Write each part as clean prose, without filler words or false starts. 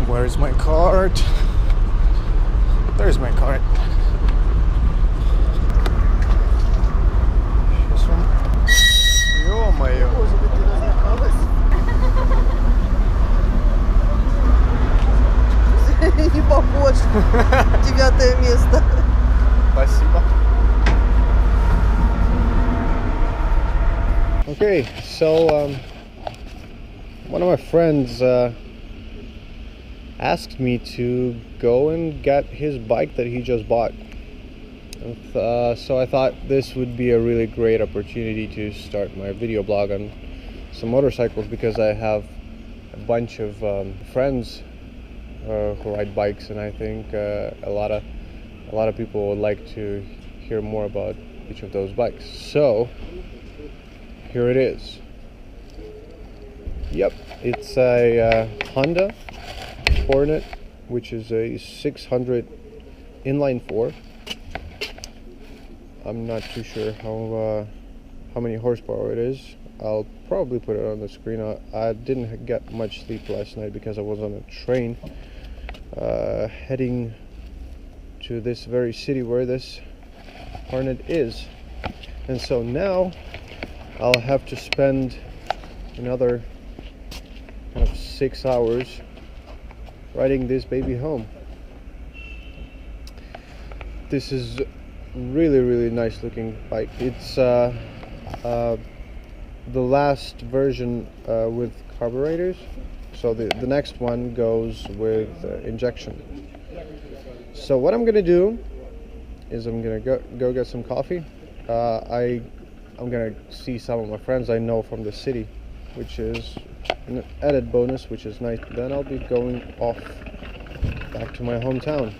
Where's my cart? There's my cart. Ё-моё. Может быть, ты размахалась? Не похож. 9 место. Спасибо. Okay, so one of my friends asked me to go and get his bike that he just bought. So I thought this would be a really great opportunity to start my video blog on some motorcycles, because I have a bunch of friends who ride bikes, and I think a lot of people would like to hear more about each of those bikes. So here it is. Yep, it's a Honda Hornet, which is a 600 inline 4. I'm not too sure how many horsepower it is. I'll probably put it on the screen. I didn't get much sleep last night because I was on a train heading to this very city where this Hornet is, and so now I'll have to spend another kind of 6 hours riding this baby home. This is really nice looking bike. It's the last version with carburetors, so the next one goes with injection. So what I'm gonna do is I'm gonna go get some coffee. I'm gonna see some of my friends I know from the city, which is an added bonus, which is nice. Then I'll be going off back to my hometown.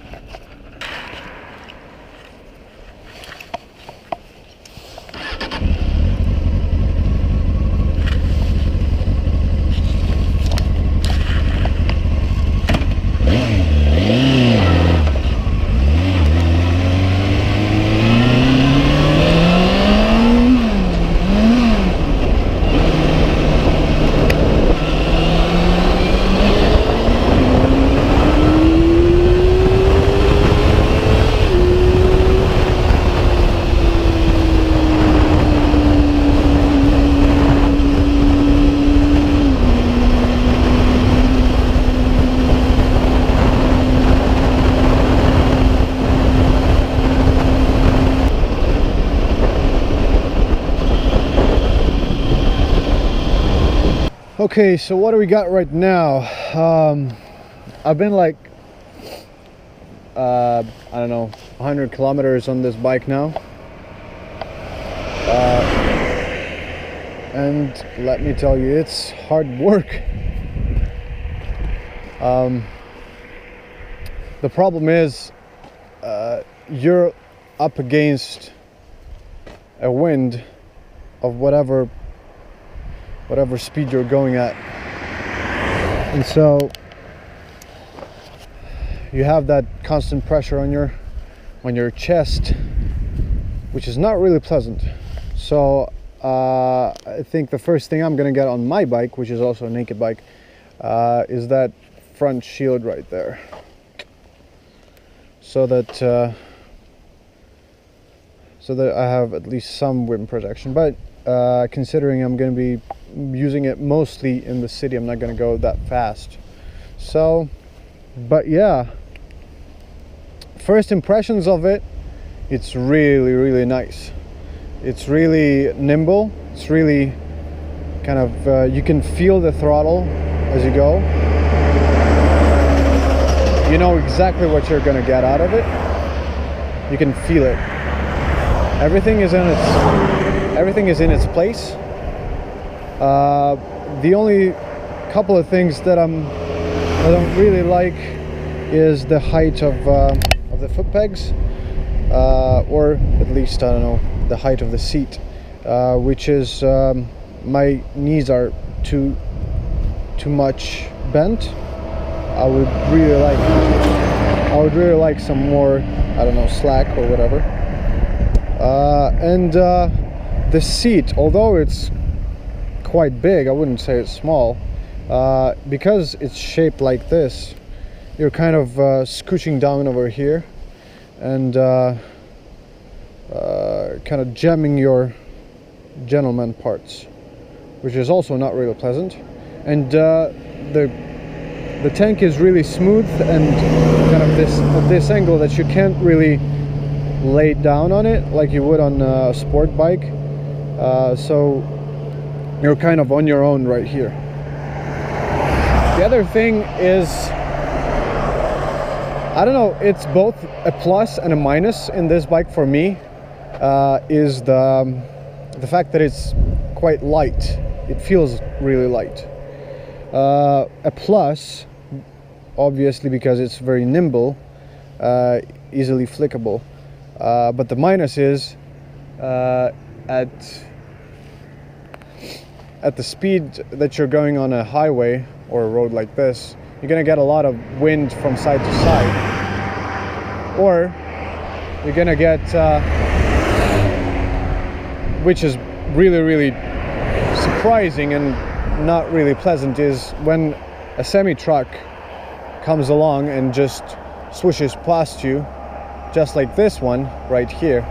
Okay, so what do we got right now? I've been like, I don't know, 100 kilometers on this bike now. And let me tell you, it's hard work. The problem is, you're up against a wind of whatever speed you're going at, and so you have that constant pressure on your chest, which is not really pleasant. So I think the first thing I'm gonna get on my bike, which is also a naked bike, is that front shield right there, so that I have at least some wind protection. But considering I'm going to be using it mostly in the city, I'm not going to go that fast. So, but yeah, first impressions of it, it's really nice. It's really nimble. It's really kind of, you can feel the throttle as you go. You know exactly what you're going to get out of it. You can feel it. Everything is in its place. The only couple of things that I don't really like is the height of the foot pegs, or at least, I don't know, the height of the seat, which is, my knees are too much bent. I would really like some more, I don't know, slack or whatever. And the seat, although it's quite big, I wouldn't say it's small, because it's shaped like this. you're kind of scooching down over here and kind of jamming your gentleman parts, which is also not really pleasant. And the tank is really smooth and kind of this angle that you can't really lay down on it like you would on a sport bike. So you're kind of on your own right here. The other thing is, I don't know, it's both a plus and a minus in this bike for me, is the fact that it's quite light. It feels really light. A plus, obviously, because it's very nimble, easily flickable. But the minus is at the speed that you're going on a highway or a road like this, you're gonna get a lot of wind from side to side, or you're gonna get, which is really surprising and not really pleasant, is when a semi-truck comes along and just swooshes past you, just like this one right here,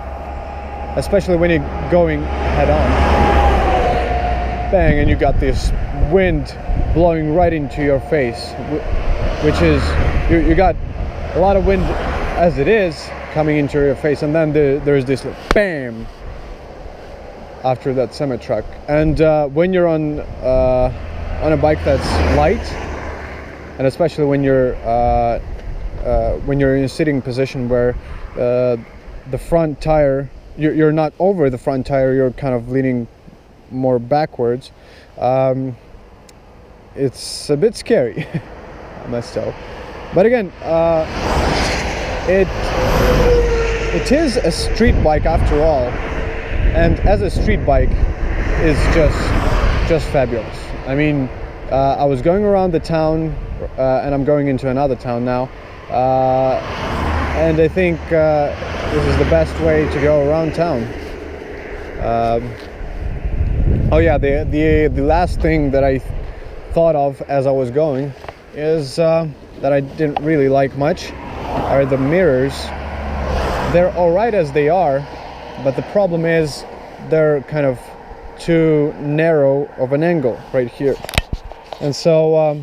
especially when you're going head on, bang, and you got this wind blowing right into your face, which is, you got a lot of wind as it is coming into your face, and then there's this like, bam, after that semi-truck. And when you're on a bike that's light, and especially when you're in a sitting position where the front tire, you're not over the front tire, you're kind of leaning more backwards, it's a bit scary. I must tell. But again, it is a street bike after all, and as a street bike is just fabulous. I mean, I was going around the town, and I'm going into another town now, and I think this is the best way to go around town. Oh yeah, the last thing that I thought of as I was going is that I didn't really like much are the mirrors. They're alright as they are, but the problem is they're kind of too narrow of an angle right here. And so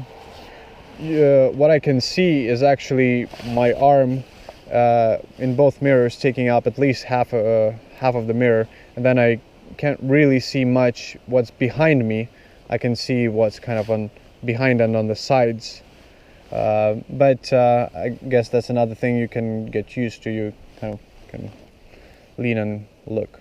what I can see is actually my arm in both mirrors taking up at least half of the mirror, and then I can't really see much what's behind me. I can see what's kind of on behind and on the sides, but I guess that's another thing you can get used to. You kind of can lean and look.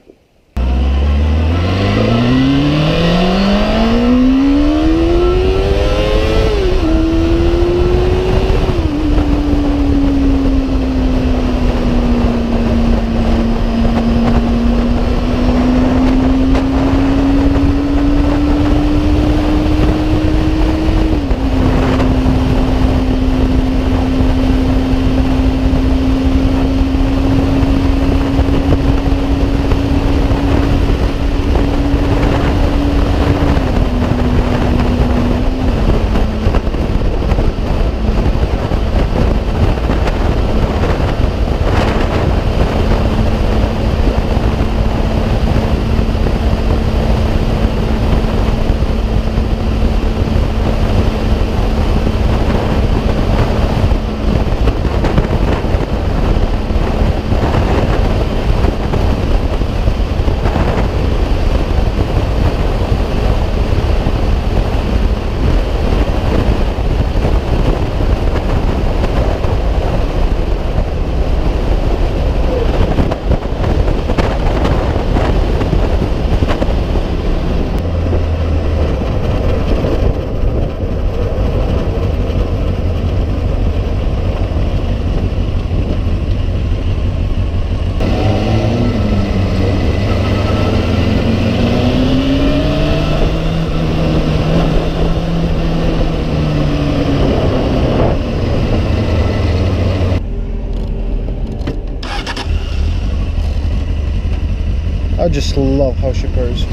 I just love how she purrs.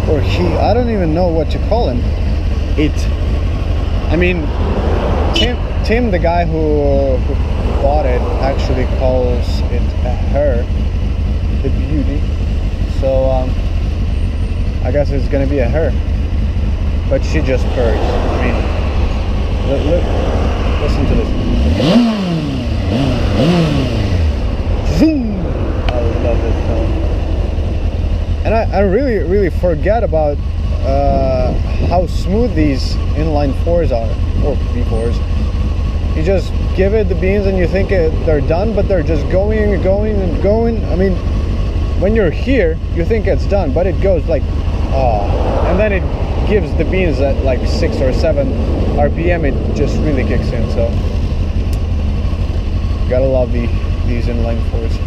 Or he, I don't even know what to call him. It. I mean, Tim, the guy who bought it, actually calls it a her, the beauty. So I guess it's gonna be a her, but she just purrs. I mean, listen to this. Zoom! I love this sound. And I really forget about how smooth these inline 4s are, or V4s. You just give it the beans and you think they're done, but they're just going and going and going. I mean, when you're here, you think it's done, but it goes like, oh, and then it gives the beans at like 6 or 7 RPM. It just really kicks in. So gotta love these inline 4s.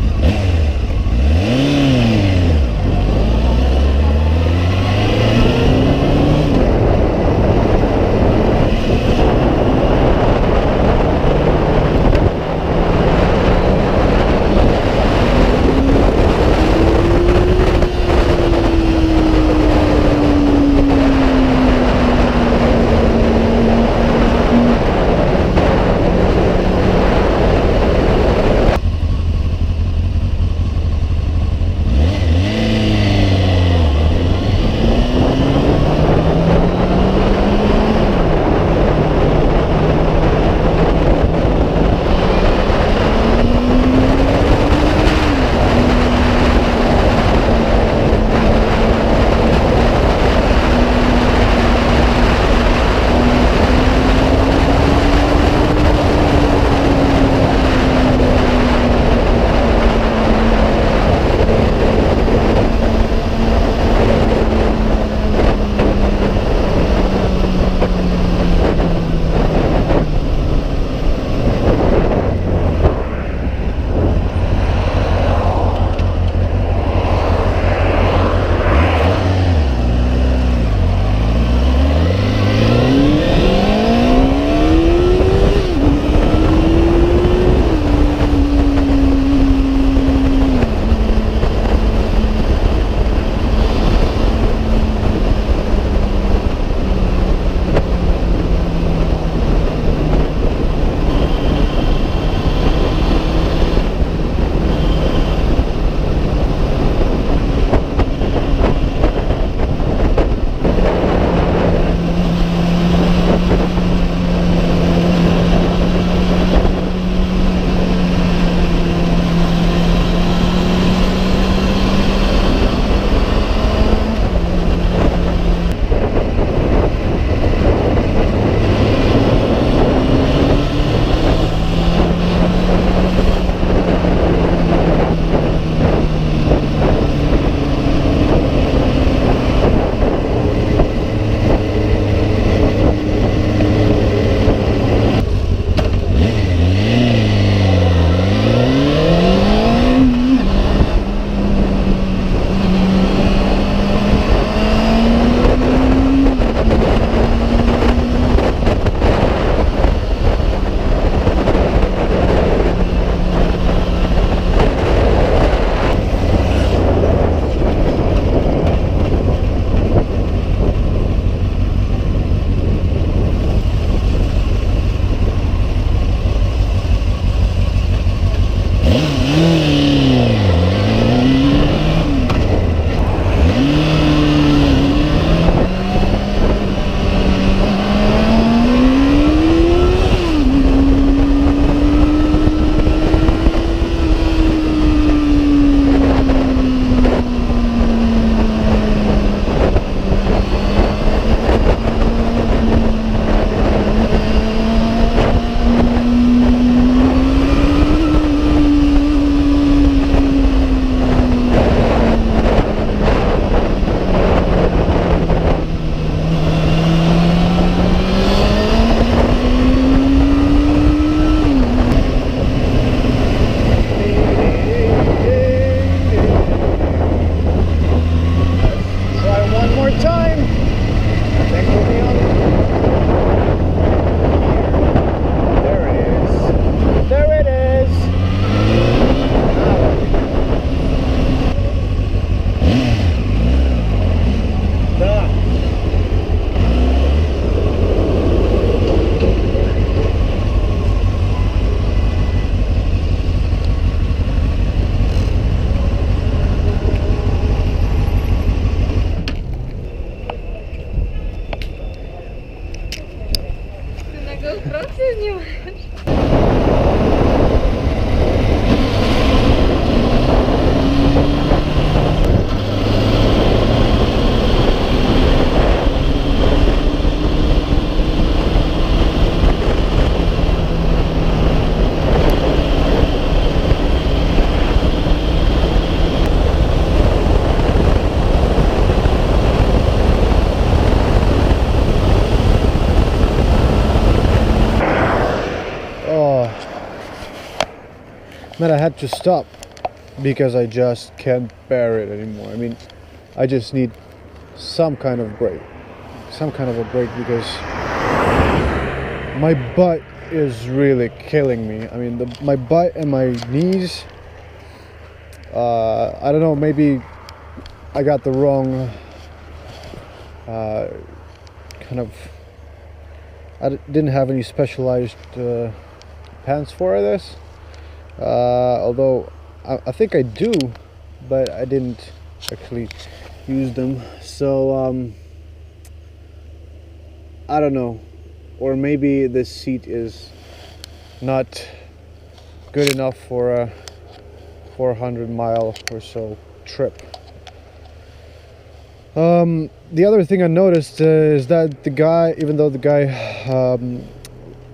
GoPro ты снимаешь? Man, I had to stop because I just can't bear it anymore. I mean, I just need some kind of break. Some kind of a break because my butt is really killing me. I mean, my butt and my knees, I don't know, maybe I got the wrong kind of, didn't have any specialized pants for this. Although I think I do, but I didn't actually use them. So I don't know, or maybe this seat is not good enough for a 400-mile or so trip. The other thing I noticed is that the guy, even though the guy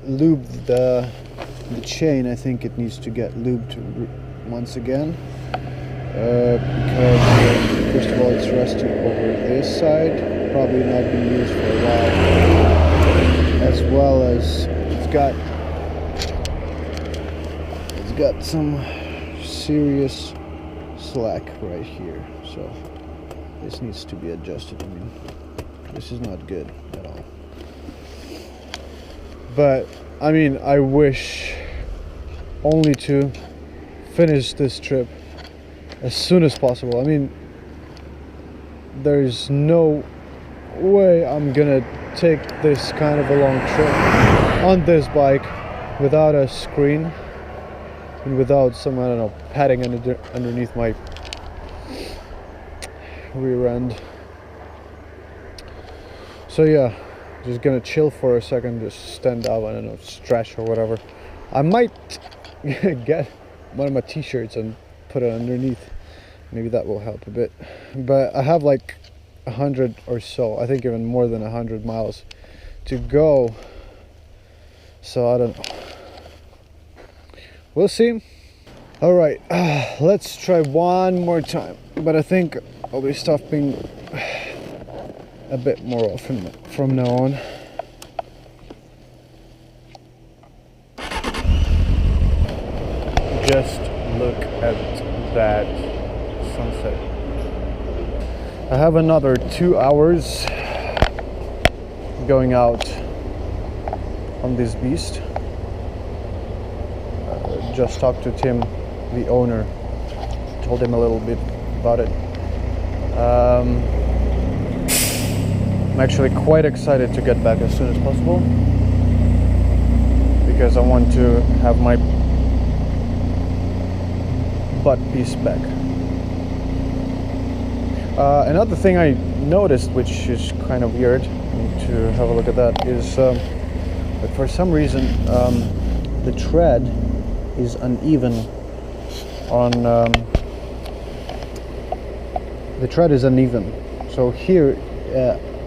lubed the chain, I think it needs to get lubed once again, because first of all it's rusty over this side, probably not been used for a while, as well as it's got some serious slack right here, so this needs to be adjusted. I mean, this is not good at all. But I mean, I wish only to finish this trip as soon as possible. I mean, there's no way I'm gonna take this kind of a long trip on this bike without a screen and without some, I don't know, padding underneath my rear end. So yeah, just gonna chill for a second, just stand up, I don't know, stretch or whatever. I might get one of my t-shirts and put it underneath. Maybe that will help a bit. But I have like 100 or so, I think even more than 100 miles to go. So I don't know. We'll see. All right, let's try one more time. But I think I'll be stopping a bit more often from now on. Just look at that sunset. I have another 2 hours going out on this beast. Just talked to Tim, the owner, told him a little bit about it. I'm actually quite excited to get back as soon as possible because I want to have my butt piece back. Another thing I noticed, which is kind of weird, I need to have a look at that, is that for some reason the tread is uneven on the tread is uneven. So here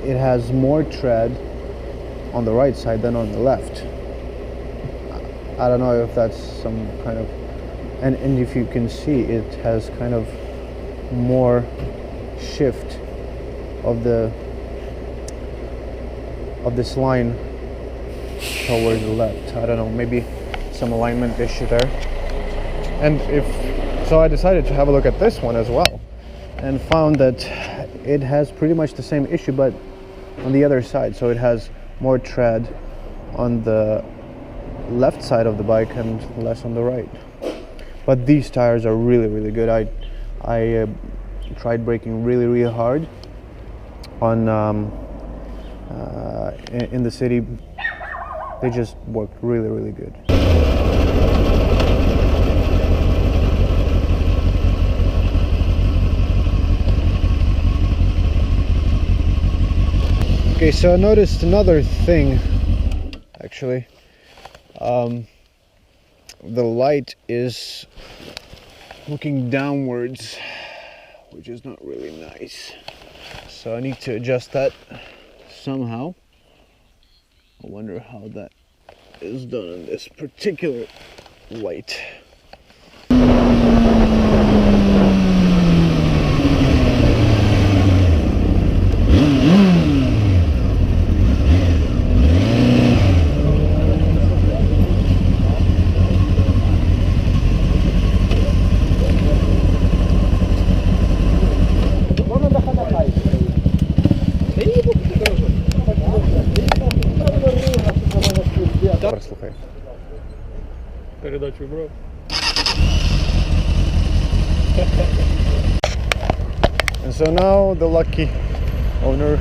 it has more tread on the right side than on the left. I don't know if that's some kind of, and if you can see, it has kind of more shift of this line towards the left. I don't know, maybe some alignment issue there. And so I decided to have a look at this one as well, and found that it has pretty much the same issue, but on the other side. So it has more tread on the left side of the bike and less on the right. But these tires are really, really good. I tried braking really, really hard on in the city. They just worked really, really good. Okay, so I noticed another thing, actually. The light is looking downwards, which is not really nice. So I need to adjust that somehow. I wonder how that is done on this particular light. Слухай. Передачу брав. And so now the lucky owner